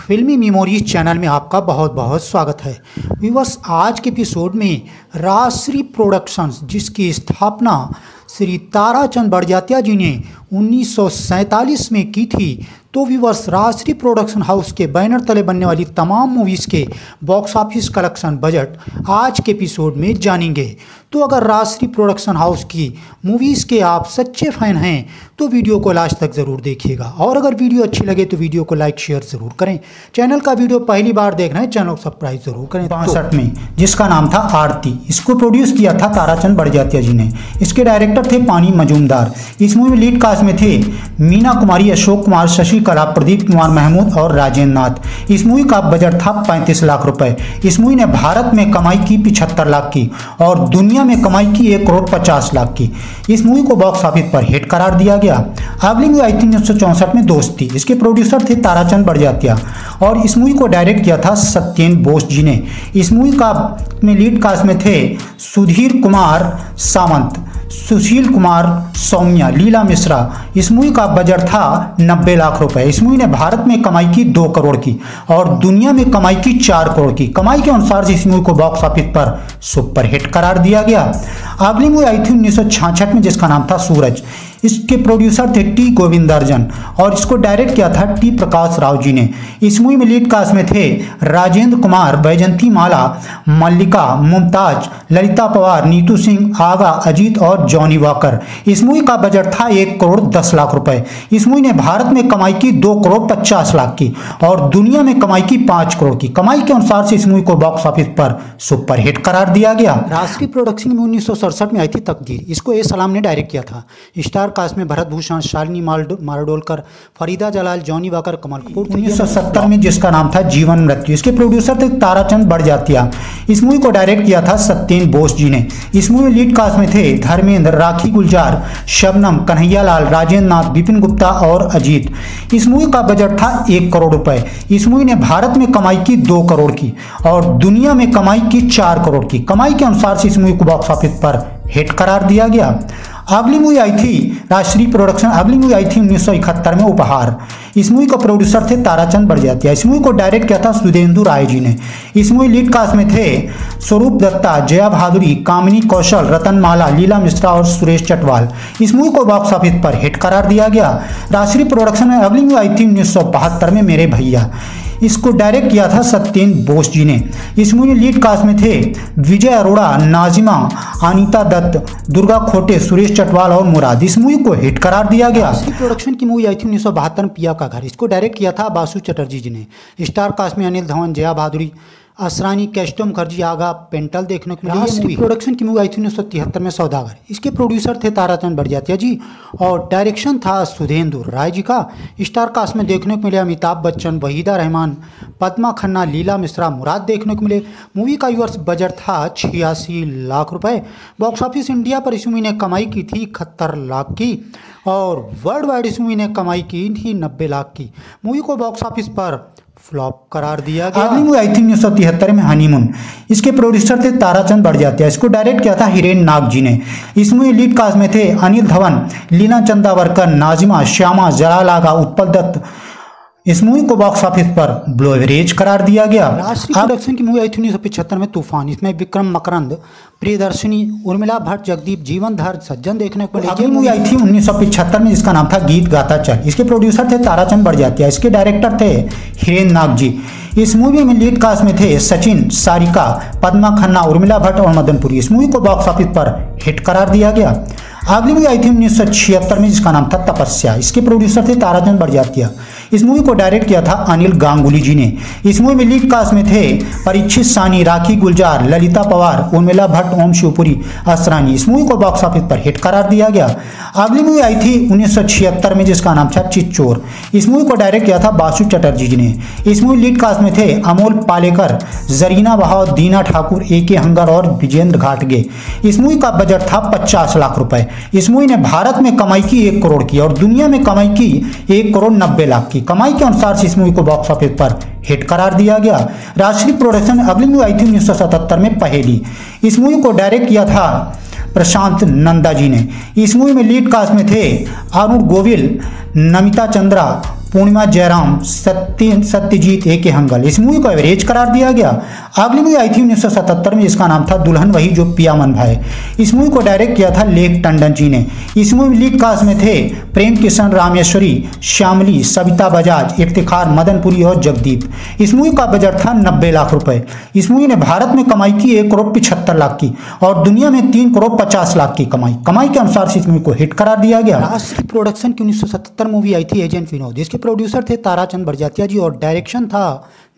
फिल्मी memories channel में आपका बहुत बहुत स्वागत है। व्यूअर्स, आज के एपिसोड में राजश्री प्रोडक्शंस, जिसकी स्थापना श्री ताराचंद बड़जात्या जी ने 1947 में की थी, तो व्यूअर्स राजश्री प्रोडक्शन हाउस के बैनर तले बनने वाली तमाम मूवीज़ के बॉक्स ऑफिस कलेक्शन बजट आज के एपिसोड में जानेंगे। तो अगर राजश्री प्रोडक्शन हाउस की मूवीज़ के आप सच्चे फ़ैन हैं तो वीडियो को लास्ट तक ज़रूर देखिएगा, और अगर वीडियो अच्छी लगे तो वीडियो को लाइक शेयर ज़रूर करें। चैनल का वीडियो पहली बार देख रहे हैं, चैनल को सब्सक्राइब ज़रूर करें। 62 में, जिसका नाम था आरती, इसको प्रोड्यूस किया था ताराचंद बड़जात्या जी ने। इसके डायरेक्टर थे पानी मजूमदार। इस मूवी में लीड कास्ट में थे मीना कुमारी, अशोक कुमार, शशि कला, प्रदीप कुमार महमूद और राजेंद्र नाथ। इस मूवी का बजट था 35 लाख रुपए। इस मूवी ने भारत में कमाई की 75 लाख की और दुनिया में कमाई की 1 करोड़ 50 लाख की। इस मूवी को बॉक्स ऑफिस पर हिट करार दिया गया। अगली मूवी आई थी 1964 में दोस्ती। इसके प्रोड्यूसर थे ताराचंद बड़जात्या और इस मूवी को डायरेक्ट किया था सत्येंद्र बोस जी ने। इस मूवी का में लीड कास्ट में थे सुधीर कुमार सावंत, सुशील कुमार सौम्या, लीला मिश्रा। इस मूवी का बजट था 90 लाख रुपए। इस मूवी ने भारत में कमाई की 2 करोड़ की और दुनिया में कमाई की 4 करोड़ की। कमाई के अनुसार इस मूवी को बॉक्स ऑफिस पर सुपर हिट करार दिया गया। अगली मूवी आई थी 1966 में, जिसका नाम था सूरज। इसके प्रोड्यूसर थे टी गोविंदर्जन और इसको डायरेक्ट किया था टी प्रकाश राव जी ने। इस मूवी में लीड कास्ट में थे राजेंद्र कुमार, वैजंती माला, मल्लिका, मुमताज, ललिता पवार, नीतू सिंह, आगा, अजीत और जॉनी वॉकर। इस मूवी का बजट था 1 करोड़ 10 लाख रुपए। इस मूवी ने भारत में कमाई की 2 करोड़ 50 लाख की और दुनिया में कमाई की 5 करोड़ की। कमाई के अनुसार से इस मूवी को बॉक्स ऑफिस पर सुपर हिट करार दिया गया। राजश्री प्रोडक्शन में 1967 में आई थी तकदीर। इसको ए सलाम ने डायरेक्ट किया था। स्टार कास्ट में भरत भूषण, शालिनी मारडोलकर, फरीदा जलाल, जॉनी वॉकर, कमल कपूर। 1970 में, जिसका नाम था जीवन मृत्यु। इसके प्रोड्यूसर थे ताराचंद बड़जात्या। इस मूवी को डायरेक्ट किया था सत्येंद्र बोस जी ने। इस मूवी में लीड कास्ट में थे धर्मेंद्र, राखी गुलजार, शबनम, कन्हैयालाल, राजेंद्र नाथ, विपिन गुप्ता और अजीत। इस मूवी का बजट था 1 करोड़ रुपए। इस मूवी ने भारत में कमाई की 2 करोड़ की और दुनिया में कमाई की 4 करोड़ की। कमाई के अनुसार से इस मूवी को बॉक्स ऑफिस पर हिट करार दिया गया। अगली मूवी आई थी राजश्री प्रोडक्शन, अगली मूवी आई थी 1971 में उपहार। इस मूवी का प्रोड्यूसर थे ताराचंद बड़जात्या। इस मूवी को डायरेक्ट किया था सुधेंदु राय जी ने। इस मूवी लीड कास्ट में थे स्वरूप दत्ता, जया भादुरी, कामिनी कौशल, रतनमाला, लीला मिश्रा और सुरेश चटवाल। इस मूवी को बॉक्स ऑफिस पर हिट करार दिया गया। राजश्री प्रोडक्शन में अगली मूवी आई थी 1972 में मेरे भैया। इसको डायरेक्ट किया था सत्येंद्र बोस जी ने। इस मूवी में लीड कास्ट में थे विजय अरोड़ा, नाजिमा, अनीता दत्त, दुर्गा खोटे, सुरेश चटवाल और मुराद। इस मूवी को हिट करार दिया गया। प्रोडक्शन की मूवी आई थी 1972 में पिया का घर। इसको डायरेक्ट किया था बासु चटर्जी जी ने। स्टार कास्ट में अनिल धवन, जया भादुरी, असरानी, कैस्टो मुखर्जी, आगा, पेंटल देखने को मिली। प्रोडक्शन की मूवी आई थी 1973 में सौदागर। इसके प्रोड्यूसर थे ताराचंद बड़जात्या जी और डायरेक्शन था सुधेंदु राय जी का। स्टार कास्ट में देखने को मिले अमिताभ बच्चन, वहीदा रहमान, पद्मा खन्ना, लीला मिश्रा, मुराद देखने को मिले। मूवी का यूएस बजट था 86 लाख रुपए। बॉक्स ऑफिस इंडिया पर इस मूवी ने कमाई की थी 71 लाख की और वर्ल्ड वाइड इस मूवी ने कमाई की थी 90 लाख की। मूवी को बॉक्स ऑफिस पर फ्लॉप करार दिया गया। अगली मूवी आई थी 1973 में हनीमून। इसके प्रोड्यूसर थे ताराचंद बड़जात्या। इसको डायरेक्ट किया था हिरेन नाग जी ने। इस मूवी लीड कास्ट में थे अनिल धवन, लीना चंदावरकर, नाजिमा, श्यामा, जलाल आगा, उत्पल दत्त। इस मूवी को बॉक्स ऑफिस पर ब्लो एवरेज करार दिया गया। राजश्री प्रोडक्शन की मूवी आई थी 1975 में तूफान। इसमें विक्रम मकरंद, प्रियदर्शनी, उर्मिला भट्ट, जगदीप, जीवनधर, सज्जन देखने को मिले। अगली मूवी आई थी 1975 में, जिसका नाम था गीत गाता चल। इसके प्रोड्यूसर थे ताराचंद बड़जात्या। इसके डायरेक्टर थे हिरेन नाग जी। इस मूवी में लीड कास्ट में थे सचिन, सारिका, पद्मा खन्ना, उर्मिला भट्ट और मदनपुरी। इस मूवी को बॉक्स ऑफिस पर हिट करार दिया गया। अगली मूवी आई थी 1976 में, जिसका नाम था तपस्या। इसके प्रोड्यूसर थे ताराचंद बड़जात्या। इस मूवी को डायरेक्ट किया था अनिल गांगुली जी ने। इस मूवी में लीड कास्ट में थे परीक्षित सानी, राखी गुलजार, ललिता पवार, उर्मिला भट्ट, ओम शिवपुरी, असरानी। इस मूवी को बॉक्स ऑफिस पर हिट करार दिया गया। अगली मूवी आई थी 1976 में, जिसका नाम था चिच्चोर। इस मूवी को डायरेक्ट किया था बासु चटर्जी जी ने। इस मूवी लीड कास्ट में थे अमोल पालेकर, जरीना बहाव, दीना ठाकुर, AK हंगर और विजेंद्र घाटगे। इस मूवी का बजट था 50 लाख रुपए। इस मूवी ने भारत में कमाई की 1 करोड़ की और दुनिया में कमाई की 1 करोड़ 90 लाख की। कमाई के अनुसार से इस मूवी को बॉक्स ऑफिस पर हिट करार दिया गया। राजश्री प्रोडक्शन अगली मूवी आई थी 1977 में पहेली। इस मूवी को डायरेक्ट किया था प्रशांत नंदा जी ने। इस मूवी में लीड कास्ट में थे अरुण गोविल, नमिता चंद्रा, पूर्णिमा जयराम, सत्यजीत ए के हंगल। इस मूवी को एवरेज करार दिया गया। अगली मूवी आई थी 1977 में, जिसका नाम था दुल्हन वही जो पिया मन भाई। इस मूवी को डायरेक्ट किया था लेख टंडन जी ने। इस मूवी में लीड कास्ट में थे प्रेम किशन, रामेश्वरी, श्यामली, सविता बजाज, इफ्तिखार, मदनपुरी और जगदीप। इस मूवी का बजट था 90 लाख रुपए। इस मूवी ने भारत में कमाई की 1 करोड़ 75 लाख की और दुनिया में 3 करोड़ 50 लाख की कमाई के अनुसार से इस मूवी को हिट करार दिया गया। राष्ट्रीय प्रोडक्शन की 1977 मूवी आई थी एजेंट विनोद। इसके प्रोड्यूसर थे ताराचंद बड़जात्या जी और डायरेक्शन था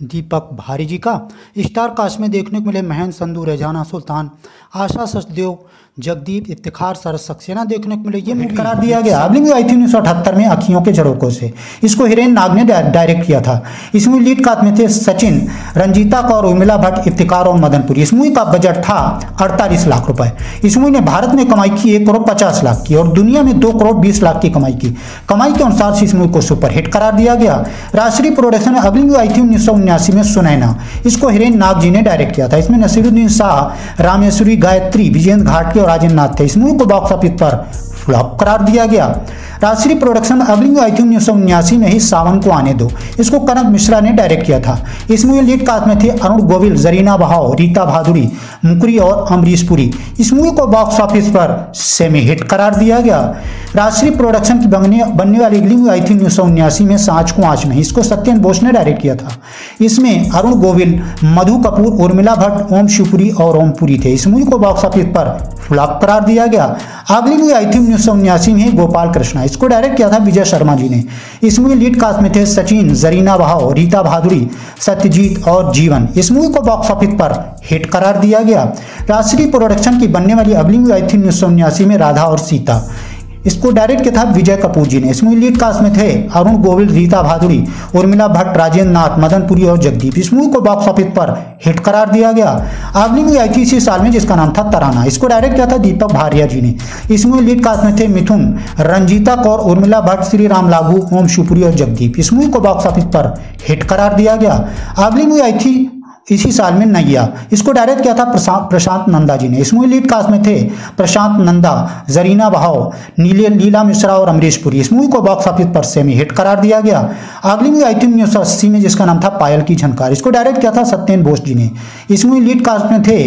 दीपक भारी जी का। स्टार कास्ट में देखने को मिले महेंद्र संधू, रेजाना सुल्तान, आशा सचदेव, जगदीप, इफ्तिखार, सरस सक्सेना देखने को मिले। ये मूवी करार दिया गया। अगली मूवी आई थी 1978 में अखियों के झरोकों से। इसको हिरेन नाग ने डायरेक्ट किया था। इस मूवी लीड कास्ट में थे सचिन, रंजीता कौर, उर्मिला भट्ट, इफ्तिखार और मदनपुरी। इस मूवी का बजट था 48 लाख रुपए। इस मूवी ने भारत में कमाई की 1 करोड़ 50 लाख की और दुनिया में 2 करोड़ 20 लाख की कमाई की। कमाई के अनुसार से इस मूवी को सुपरहिट करार दिया गया। राष्ट्रीय प्रोडक्शन अगली मूवी आई थी 1979 में सुनैना। इसको हिरेन नाग जी ने डायरेक्ट किया था। इसमें नसीरुद्दीन शाह, रामेश्वरी, गायत्री, विजेंद्र घाटगे और राजेंद्र नाथ थे। इस मूवी को बॉक्स ऑफिस पर फ्लॉप करार दिया गया। राष्ट्रीय प्रोडक्शन अगली मूवी आई थी 1979 में ही सावन को आने दो। इसको कनक मिश्रा ने डायरेक्ट किया था। इस मूवी लीड कास्ट में थे अरुण गोविल, जरीना बहाव, रीता भादुड़ी, मुकरी और अमरीश पुरी। इस मूवी को बॉक्स ऑफिस पर सेमी हिट करार दिया गया। राष्ट्रीय प्रोडक्शन की बनने वाली अगली मूवी आई थी 1979 में सांच को आंच नहीं। इसको सत्येंद्र बोस ने डायरेक्ट किया था। इसमें अरुण गोविल, मधु कपूर, उर्मिला भट्ट, ओम शिवपुरी और ओमपुरी थे। इस मूवी को बॉक्स ऑफिस पर फ्लॉप करार दिया गया। अगली मूवी आई थी 1979 में गोपाल कृष्णा। इसको डायरेक्ट किया था विजय शर्मा जी ने। इस मूवी लीड कास्ट में थे सचिन, जरीना बहाव, रीता भादुड़ी, सत्यजीत और जीवन। इस मूवी को बॉक्स ऑफिस पर हिट करार दिया गया। राष्ट्रीय प्रोडक्शन की बनने वाली अगली मूवी आई थी 1979 में राधा और सीता। इसको डायरेक्ट किया था विजय कपूर जी ने। इस मूवी लीड कास्ट में थे अरुण गोविल, रीता भादुड़ी, उर्मिला भट्ट, राजेंद्र नाथ, मदनपुरी और जगदीप। इस मूवी को बॉक्स ऑफिस पर हिट करार दिया गया। अगली मूवी आई थी इसी साल में, जिसका नाम था तराना। इसको डायरेक्ट किया था दीपक भारिया जी ने। इस मूवी लीड कास्ट में थे मिथुन, रंजीता कौर, उर्मिला भट्ट, श्री राम लागू, ओम शिवपुरी और जगदीप। इस मूवी को बॉक्स ऑफिस पर हिट करार दिया गया। अगली मूवी आई थी इसी साल में नैया। इसको डायरेक्ट किया था प्रशांत नंदा जी ने। इस मूवी लीड कास्ट में थे प्रशांत नंदा, जरीना बहाव, लीला मिश्रा और अमरीश पुरी। इस मूवी को बॉक्स ऑफिस पर सेमी हिट करार दिया गया। अगली मूवी आई थी 1980 में, जिसका नाम था पायल की झनकार। इसको डायरेक्ट किया था सत्येंद्र बोस जी ने। इस मूवी लीड कास्ट में थे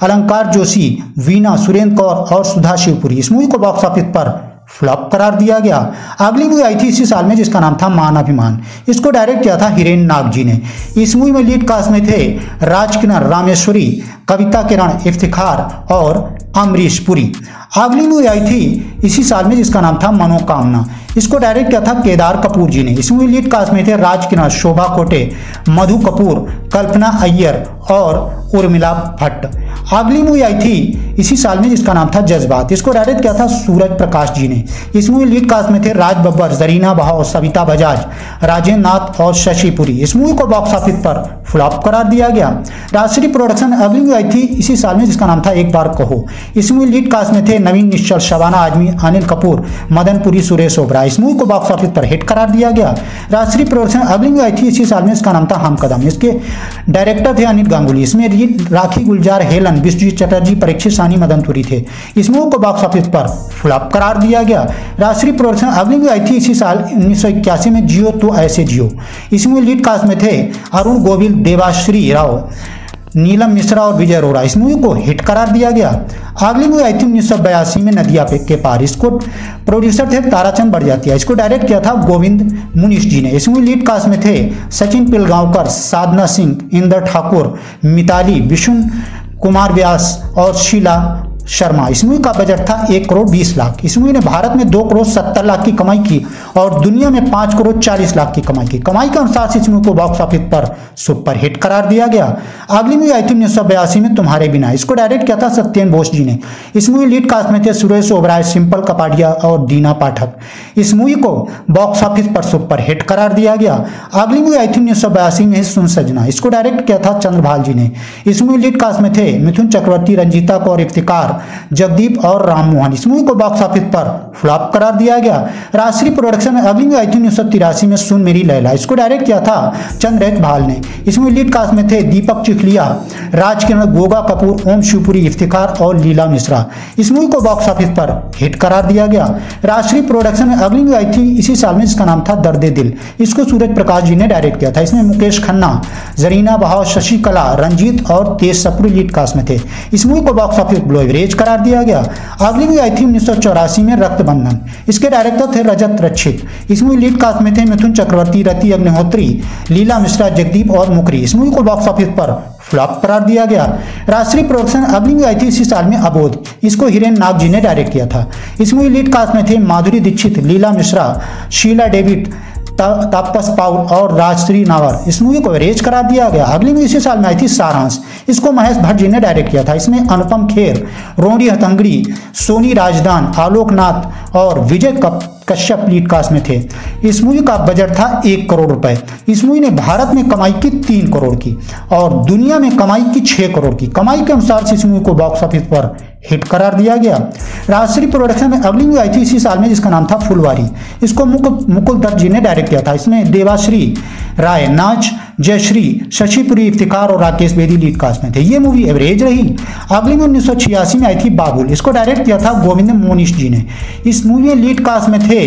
अलंकार जोशी, वीना, सुरेंद्र कौर और सुधा शिवपुरी। इस मूवी को बॉक्स ऑफिस पर फ्लॉप करार दिया गया। अगली मूवी आई थी इसी साल में, जिसका नाम था मान अभिमान। इसको डायरेक्ट किया था हिरेन नाग जी ने। इस मूवी में लीड कास्ट में थे राजकिरण, रामेश्वरी, कविता किरण, इफ्तिखार और अमरीश पुरी। अगली मूवी आई थी इसी साल में, जिसका नाम था मनोकामना। इसको डायरेक्ट किया था केदार कपूर जी ने। इस मूवी लीड कास्ट में थे राजकिरण, शोभा कोटे, मधु कपूर, कल्पना अय्यर और उर्मिला भट्ट। अगली मूवी आई थी इसी साल में, जिसका नाम था जज्बात। इसको डायरेक्ट किया था सूरज प्रकाश जी ने। इस मूवी लीड कास्ट में थे राज बब्बर, जरीना बहाव, सविता बजाज, राजेंद्र नाथ और शशि पुरी। इस मूवी को बॉक्स ऑफिस पर फ्लॉप करार दिया गया। राष्ट्रीय प्रोडक्शन अगली मूवी आई थी इसी साल में, जिसका नाम था एक बार कहो। इस मूवी लीड कास्ट में थे नवीन निश्चल, शबाना आजमी, अनिल कपूर, मदनपुरी, सुरेश ओबराय। इस मूवी को बॉक्स ऑफिस पर हिट करार दिया गया। राष्ट्रीय प्रोडक्शन अगली मूवी आई थी इसी साल में, इसका नाम था हम कदम। इसके डायरेक्टर थे अनिल गांगुली। इसमें राखी गुलजार, हेलन, विश्वजीत चटर्जी, परीक्षित सानी, मदनपुरी थे। इस मूवी को बॉक्स ऑफिस पर फ्लॉप करार दिया गया। राष्ट्रीय प्रोडक्शन अगली मूवी आई थी इसी साल 1981 में, जियो तो ऐसे जियो। इस मूवी लीड कास्ट में थे अरुण गोविल, देवाश्री राव, नीलम मिश्रा और विजय अरोड़ा। इस मूवी को हिट करार दिया गया। अगली मूवी आई थी 1982 में, नदिया के पार। इसको प्रोड्यूसर थे ताराचंद बड़जात्या। इसको डायरेक्ट किया था गोविंद मुनीश जी ने। इस मूवी लीड कास्ट में थे सचिन पिलगांवकर, साधना सिंह, इंदर ठाकुर, मिताली, विष्णु कुमार व्यास और शीला शर्मा। इस मूवी का बजट था 1 करोड़ 20 लाख। इस मूवी ने भारत में 2 करोड़ 70 लाख की कमाई की और दुनिया में 5 करोड़ 40 लाख की कमाई की। कमाई के अनुसार से इस मूवी को बॉक्स ऑफिस पर सुपर हिट करार दिया गया। अगली मूवी आई थी 1982 में, तुम्हारे बिना। इसको डायरेक्ट किया था सत्येंद्र बोस जी ने। इस मूवी लीड कास्ट में थे सुरेश ओबराय, सिंपल कपाडिया और दीना पाठक। इस मूवी को बॉक्स ऑफिस पर सुपर हिट करार दिया गया। अगली मूवी आई थी 1982 में, सुन सजना। इसको डायरेक्ट किया था चंद्रभाल जी ने। इस मूवी लीड कास्ट में थे मिथुन चक्रवर्ती, रंजीता कौर, इफ्तिखार, जगदीप और राम मोहन। इस मूवी को बॉक्स ऑफिस पर फ्लॉप करार दिया गया। राजश्री प्रोडक्शन में अगली मूवी आई थी 1983 में सुन मेरी लैला। इसको डायरेक्ट किया था चंद्रजीत भाल ने। इसमें लीड कास्ट में थे दीपक चिखलिया, राजकिरण, गोगा कपूर, ओम शिवपुरी, इफ्तिखार और लीला मिश्रा। इस मूवी को बॉक्स ऑफिस पर हिट करार दिया गया। राजश्री प्रोडक्शन में अगली मूवी आई थी इसी साल में जिसका नाम था दर्द दिल। इसको सूरज प्रकाश जी ने डायरेक्ट किया था। इसमें मुकेश खन्ना, जरीना बहाव, शशि कला, रंजीत और तेज सप्रू लीड कास्ट में थे। इस मूवी को बॉक्स ऑफिस लो एवरेज करार दिया गया। अगली मूवी आई थी 1984 में रक्तबंधन। इसके डायरेक्टर थे रजत रक्षित। इस मूवी लीड कास्ट में थे मिथुन चक्रवर्ती, रति अग्निहोत्री, लीला मिश्रा, जगदीप और मुकरी। इस मूवी को बॉक्स ऑफिस पर फ्लॉप करार दिया गया। राजश्री प्रोडक्शन अगली मूवी आई थी इसी साल में अबोध। इसको हिरेन नाग जी ने डायरेक्ट किया था। इस मूवी लीड कास्ट में थे माधुरी दीक्षित, लीला मिश्रा, शीला डेविड, तापस पाउल और राजश्री नावर। इस मूवी को एवरेज करार दिया गया। अगली मूवी इसी साल में आई थी सारांश। इसको महेश भट्ट जी ने डायरेक्ट किया था। इसमें अनुपम खेर, रोडी हतंगड़ी, सोनी राजदान, आलोक नाथ और विजय कश्यप लीड कास्ट में थे। इस मूवी का बजट था 1 करोड़ रुपए। इस मूवी ने भारत में कमाई की 3 करोड़ की और दुनिया में कमाई की 6 करोड़ की। कमाई के अनुसार से इस मूवी को बॉक्स ऑफिस पर हिट करार दिया गया। राजश्री प्रोडक्शन में अगली मूवी आई थी इसी साल में जिसका नाम था फुलवारी। इसको मुकुल दत्त जी ने डायरेक्ट किया था। इसमें देवाश्री राय, नाच, जयश्री, शशिपुरी, इफ्तिखार और राकेश बेदी लीड कास्ट में थे। ये मूवी एवरेज रही। अगली मूवी 1986 में आई थी बाबुल। इसको डायरेक्ट किया था गोविंद मोनिश जी ने। इस मूवी में लीड कास्ट में थे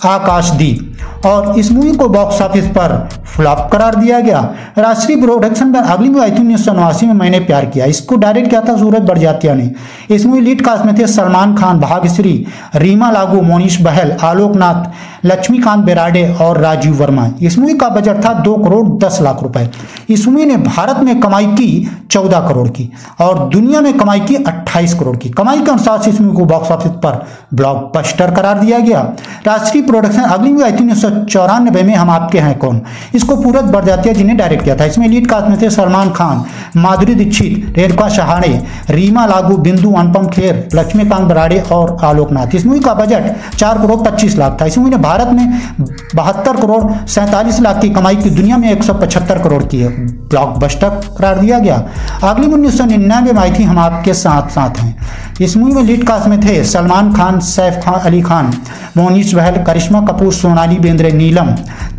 आकाशदीप और इस मूवी को बॉक्स ऑफिस पर फ्लॉप करार दिया गया। राजश्री प्रोडक्शन में अगली मूवी आई थी 1989 में मैंने प्यार किया। इसको डायरेक्ट किया था सूरज बड़जात्या ने। इस मूवी लीड कास्ट में थे सलमान खान, भाग्यश्री, रीमा लागू, मोनीश बहल, आलोक नाथ, लक्ष्मीकांत बेराडे और राजीव वर्मा। इस मूवी का बजट था 2 करोड़ 10 लाख रुपए। इस मूवी ने भारत में कमाई की 14 करोड़ की और दुनिया में कमाई की 28 करोड़ की। कमाई के अनुसार से इस मूवी को बॉक्स ऑफिस पर ब्लॉकबस्टर करार दिया गया। राजश्री प्रोडक्शन अगली मूवी आई थी 1994 में हम आपके हैं कौन। इसको सूरज बड़जात्या जी ने डायरेक्ट किया था। इसमें लीड कास्ट में थे सलमान खान, माधुरी दीक्षित, रेणुका शहाणे, रीमा लागू, बिंदु, अनुपम खेर, लक्ष्मीकांत बेराडे और आलोक नाथ। इस मूवी का बजट 4 करोड़ 25 लाख था। इस मूवी ने भारत में 72 करोड़ 47 लाख की कमाई की, दुनिया में 175 करोड़ की है। ब्लॉकबस्टर करार दिया गया। अगली 1999 में आई थी हम आपके साथ साथ हैं। इस मूवी में लीड कास्ट में थे सलमान खान, सैफ अली खान, मोनीश बहल, करिश्मा कपूर, सोनाली बेंद्रे, नीलम,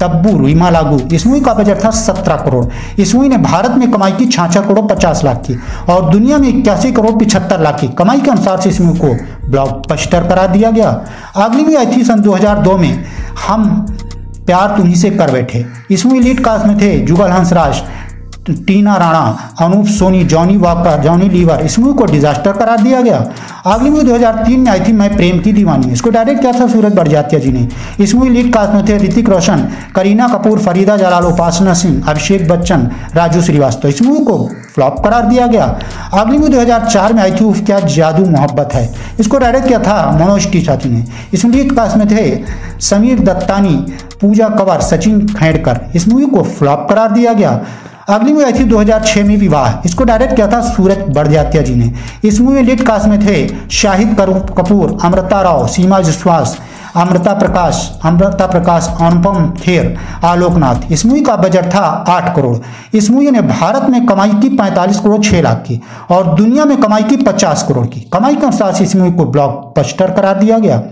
तब्बू, रीमा लागू। इस मूवी का बजट था 17 करोड़। इस मूवी ने भारत में कमाई की 66 करोड़ 50 लाख की और दुनिया में 81 करोड़ 75 लाख की। कमाई के अनुसार से इस मूवी को ब्लॉकबस्टर करार दिया गया। अगली मूवी आई थी सन 2002 में हम प्यार तुम्ही से कर बैठे। इस मूवी लीड कास्ट में थे जुगल हंसराज, टीना राणा, अनूप सोनी, जॉनी वॉकर, जॉनी लीवर। इस मूवी को डिजास्टर करार दिया गया। अगली मूवी 2003 में आई थी मैं प्रेम की दीवानी। इसको डायरेक्ट किया था सूरज बड़जात्या जी ने। इस मूवी लीड कास्ट में थे ऋतिक रोशन, करीना कपूर, फरीदा जलाल, उपासना सिंह, अभिषेक बच्चन, राजू श्रीवास्तव। इस मूवी को फ्लॉप करार दिया गया। अगली मूवी 2004 में आई थी उफ क्या जादू मोहब्बत है। इसको डायरेक्ट किया था मनोज टी ने। इसमें लीड कास्ट में थे समीर दत्तानी, पूजा कंवर, सचिन खेड़कर। इस मूवी को फ्लॉप करार दिया गया। अगली मूवी आई थी 2006 में विवाह। इसको डायरेक्ट किया था सूरज बड़जात्या जी ने। इस मूवी में लीड कास्ट में थे शाहिद कपूर, अमृता राव, सीमा विश्वास, अमृता प्रकाश, अनुपम खेर, आलोक नाथ। इस मूवी का बजट था 8 करोड़। इस मूवी ने भारत में कमाई की 45 करोड़ 6 लाख की और दुनिया में कमाई की 50 करोड़ की। कमाई के अनुसार से इस मूवी को ब्लॉकबस्टर करार दिया गया।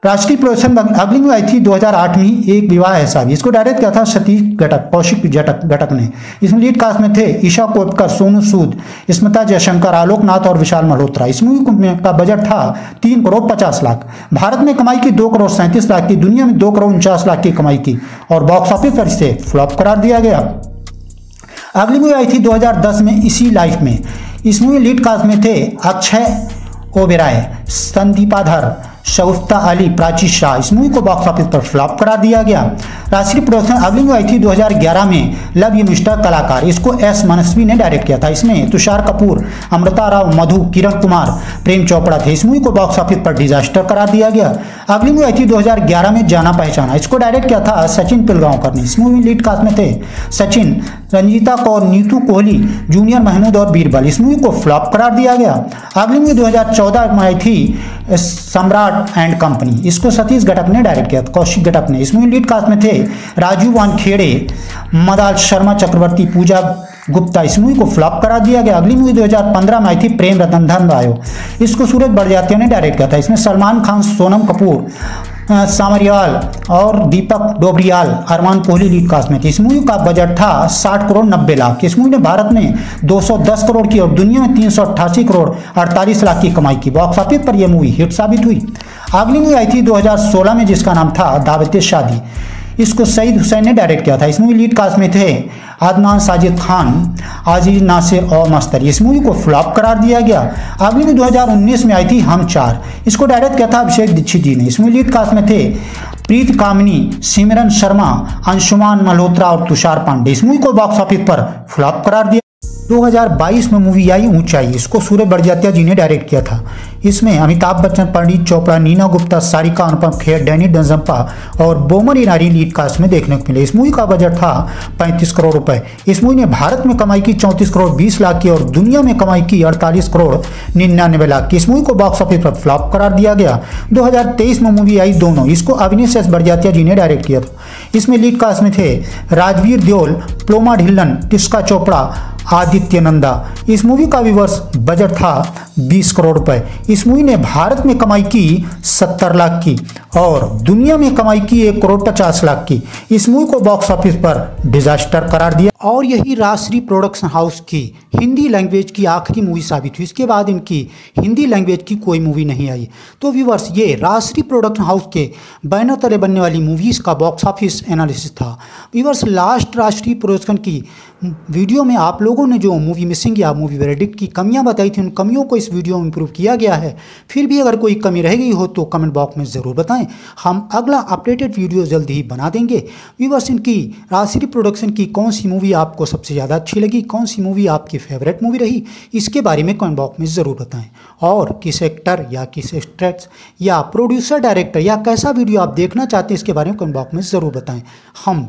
राष्ट्रीय प्रोडक्शन अगली मूवी आई थी 2008 में एक विवाह है शादी। इसको डायरेक्ट किया था सतीश कौशिक घटक ने। इसमें लीड कास्ट में थे ईशा कोटकर, सोनू सूद, स्मिता जयशंकर, आलोक नाथ और विशाल मल्होत्रा। इस मूवी का बजट था 3 करोड़ 50 लाख। भारत में कमाई की 2 करोड़ 37 लाख की, दुनिया में 2 करोड़ 49 लाख की कमाई की और बॉक्स ऑफिस पर इसे फ्लॉप करार दिया गया। अगली मूवी आई थी 2010 में इसी लाइफ में। इस मूवी लीड कास्ट में थे अक्षय ओबेराय, संदीपाधर, शगुफ्ता अली, प्राची शाह। इस मूवी को बॉक्स ऑफिस पर फ्लॉप करा दिया गया। राष्ट्रीय प्रोडक्शन अगली मूवी आई थी 2011 में लव यू मिस्टर कलाकार। इसको एस मनस्वी ने डायरेक्ट किया था। इसमें तुषार कपूर, अमृता राव, मधु, किरण कुमार, प्रेम चोपड़ा थे। इस मूवी को बॉक्स ऑफिस पर डिजास्टर करार दिया गया। अगली मूवी आई थी 2011 में जाना पहचाना। इसको डायरेक्ट किया था सचिन पिलगांवकर ने। इस मूवी में लीड कास्ट में थे सचिन, रंजीता कौर, नीतू कोहली, जूनियर महमूद और बीरबल। इस मूवी को फ्लॉप करार दिया गया। अगली मूवी 2014 में आई थी सम्राट एंड कंपनी, इसको सतीश घटक ने डायरेक्ट किया था, कौशिक घटक ने। इस मूवी लीड कास्ट में थे राजू वानखेड़े, मदाल शर्मा चक्रवर्ती, पूजा गुप्ता। इस मूवी को फ्लॉप करा दिया गया। अगली मूवी 2015 में आई थी प्रेम रतन धन भाइयों, इसको सूरज बड़जात्या ने डायरेक्ट किया था। इसमें सलमान खान, सोनम कपूर, सामरियाल और दीपक डोबरियाल, अरमान कोहली लीड कास्ट में थी। इस मूवी का बजट था 60 करोड़ 90 लाख। इस मूवी ने भारत में 210 करोड़ की और दुनिया में 388 करोड़ 48 लाख की कमाई की। बॉक्स ऑफिस पर यह मूवी हिट साबित हुई। अगली मूवी आई थी 2016 में, जिसका नाम था दावते शादी, इसको सईद हुसैन ने डायरेक्ट किया था। इस मूवी लीड कास्ट में थे अदनान, साजिद खान, आजिज नासिर और मस्तरी। इस मूवी को फ्लॉप करार दिया गया। अगली मूवी 2019 में आई थी हम चार, इसको डायरेक्ट किया था अभिषेक दीक्षित जी ने। इस मूवी लीड कास्ट में थे प्रीत कामिनी, सिमरन शर्मा, अंशुमान मल्होत्रा और तुषार पांडे। इस मूवी को बॉक्स ऑफिस पर फ्लॉप करार दिया। 2022 में मूवी आई ऊंचाई, इसको सूरज बड़जात्या जी ने डायरेक्ट किया था। इसमें अमिताभ बच्चन, पंडित चोपड़ा, नीना गुप्ता, सारिका, अनुपम खेर, डैनी डंजम्पा और बोमन ईरानी लीड कास्ट में देखने को मिले। इस मूवी का बजट था 35 करोड़ रुपए। इस मूवी ने भारत में कमाई की 34 करोड़ 20 लाख की और दुनिया में कमाई की 48 करोड़ 99 लाख की। इस मूवी को बॉक्स ऑफिस पर फ्लॉप करार दिया गया। 2023 में मूवी आई दोनों, इसको अविनेश एस बड़जात्या जी ने डायरेक्ट किया था। इसमें लीड कास्ट में थे राजवीर देओल, प्लोमा ढिल्लन, टिस्का चोपड़ा, आदित्य नंदा। इस मूवी का व्यूअर्स बजट था 20 करोड़ रुपए। इस मूवी ने भारत में कमाई की 70 लाख की और दुनिया में कमाई की 1 करोड़ 50 लाख की। इस मूवी को बॉक्स ऑफिस पर डिजास्टर करार दिया और यही राजश्री प्रोडक्शन हाउस की हिंदी लैंग्वेज की आखिरी मूवी साबित हुई। इसके बाद इनकी हिंदी लैंग्वेज की कोई मूवी नहीं आई। तो व्यूअर्स, ये राजश्री प्रोडक्शन हाउस के बैनर तले बनने वाली मूवीज़ का बॉक्स ऑफिस एनालिसिस था। व्यूअर्स, लास्ट राजश्री प्रोडक्शन की वीडियो में आप लोगों ने जो मूवी मिसिंग या मूवी वेरिडिक्ट की कमियां बताई थी, उन कमियों को इस वीडियो में इंप्रूव किया गया है। फिर भी अगर कोई कमी रह गई हो तो कमेंट बॉक्स में ज़रूर बताएं। हम अगला अपडेटेड वीडियो जल्दी ही बना देंगे। व्यूअर्स, इनकी राजश्री प्रोडक्शन की कौन सी मूवी आपको सबसे ज़्यादा अच्छी लगी, कौन सी मूवी आपकी फेवरेट मूवी रही, इसके बारे में कमेंट बॉक्स में ज़रूर बताएं। और किस एक्टर या किस एक्ट्रेस या प्रोड्यूसर, डायरेक्टर या कैसा वीडियो आप देखना चाहते हैं, इसके बारे में कमेंट बॉक्स में ज़रूर बताएं। हम